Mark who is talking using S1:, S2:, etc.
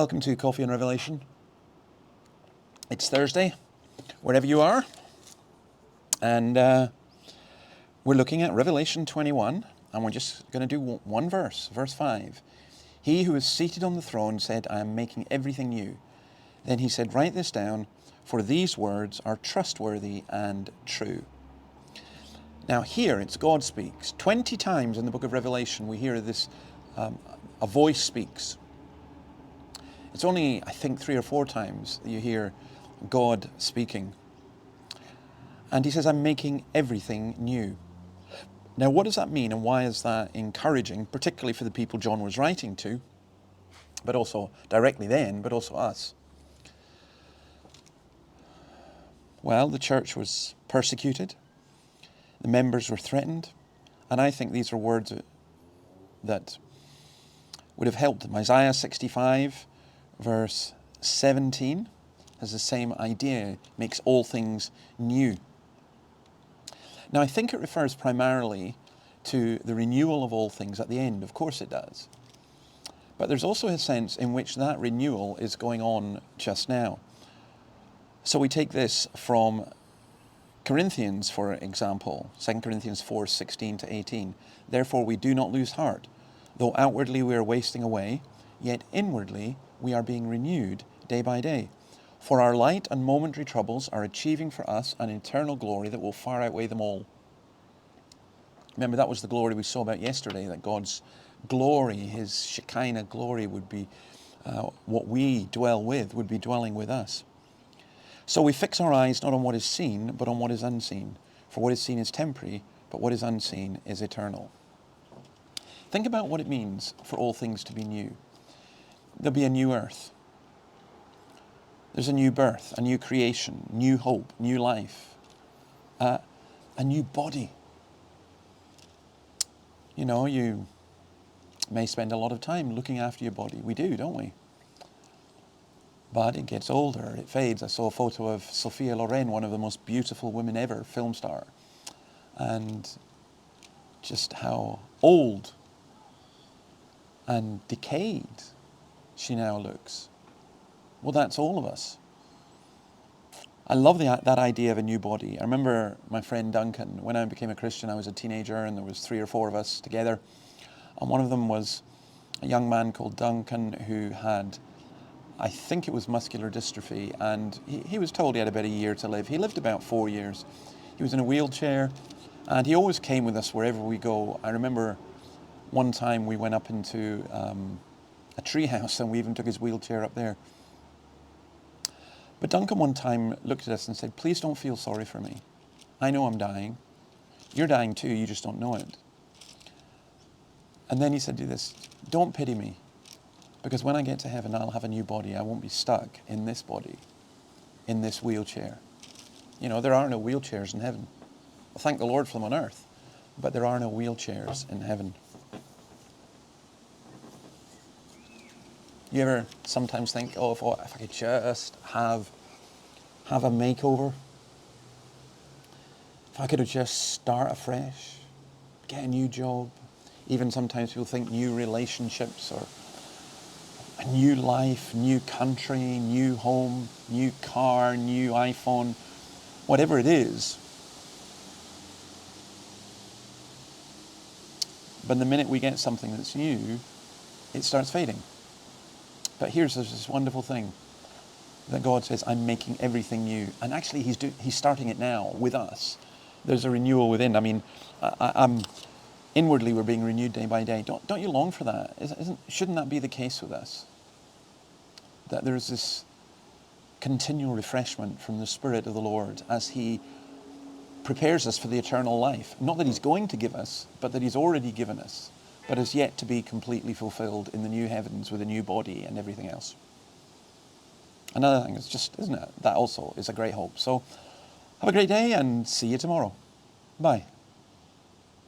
S1: Welcome to Coffee and Revelation. It's Thursday, wherever you are, and we're looking at Revelation 21, and we're just going to do one verse, verse 5. He who is seated on the throne said, I am making everything new. Then he said, write this down, for these words are trustworthy and true. Now here, it's God speaks. 20 times in the book of Revelation we hear this, a voice speaks. It's only, I think, 3 or 4 times that you hear God speaking. And he says, I'm making everything new. Now, what does that mean, and why is that encouraging, particularly for the people John was writing to, but also directly then, but also us? Well, the church was persecuted. The members were threatened. And I think these are words that would have helped them. Isaiah 65, verse 17 has the same idea, makes all things new. Now, I think it refers primarily to the renewal of all things at the end. Of course it does. But there's also a sense in which that renewal is going on just now. So we take this from Corinthians, for example, 2 Corinthians 4, 16 to 18. Therefore we do not lose heart. Though outwardly we are wasting away, yet inwardly we are being renewed day by day. For our light and momentary troubles are achieving for us an eternal glory that will far outweigh them all. Remember, that was the glory we saw about yesterday, that God's glory, His Shekinah glory, would be what we dwell with, would be dwelling with us. So we fix our eyes not on what is seen, but on what is unseen. For what is seen is temporary, but what is unseen is eternal. Think about what it means for all things to be new. There'll be a new earth. There's a new birth, a new creation, new hope, new life, a new body. You know, you may spend a lot of time looking after your body. We do, don't we? But it gets older, it fades. I saw a photo of Sophia Loren, one of the most beautiful women ever, film star. And just how old and decayed she now looks. Well, that's all of us. I love that idea of a new body. I remember my friend Duncan, when I became a Christian, I was a teenager and there was 3 or 4 of us together. And one of them was a young man called Duncan who had, I think it was muscular dystrophy, and he was told he had about a year to live. He lived about 4 years. He was in a wheelchair, and he always came with us wherever we go. I remember one time we went up into a tree house, and we even took his wheelchair up there. But Duncan one time looked at us and said, please don't feel sorry for me. I know I'm dying. You're dying too, you just don't know it. And then he said, do this, don't pity me. Because when I get to heaven, I'll have a new body. I won't be stuck in this body, in this wheelchair. You know, there are no wheelchairs in heaven. Well, thank the Lord for them on earth. But there are no wheelchairs in heaven. You ever sometimes think, oh, if I could just have a makeover? If I could have just start afresh, get a new job. Even sometimes people think new relationships or a new life, new country, new home, new car, new iPhone, whatever it is. But the minute we get something that's new, it starts fading. But here's this wonderful thing that God says, I'm making everything new. And actually, He's starting it now with us. There's a renewal within. I mean, I'm inwardly we're being renewed day by day. Don't you long for that? Shouldn't that be the case with us? That there's this continual refreshment from the Spirit of the Lord as He prepares us for the eternal life. Not that He's going to give us, but that He's already given us, but is yet to be completely fulfilled in the new heavens with a new body and everything else. Another thing is just, isn't it? That also is a great hope. So have a great day and see you tomorrow. Bye.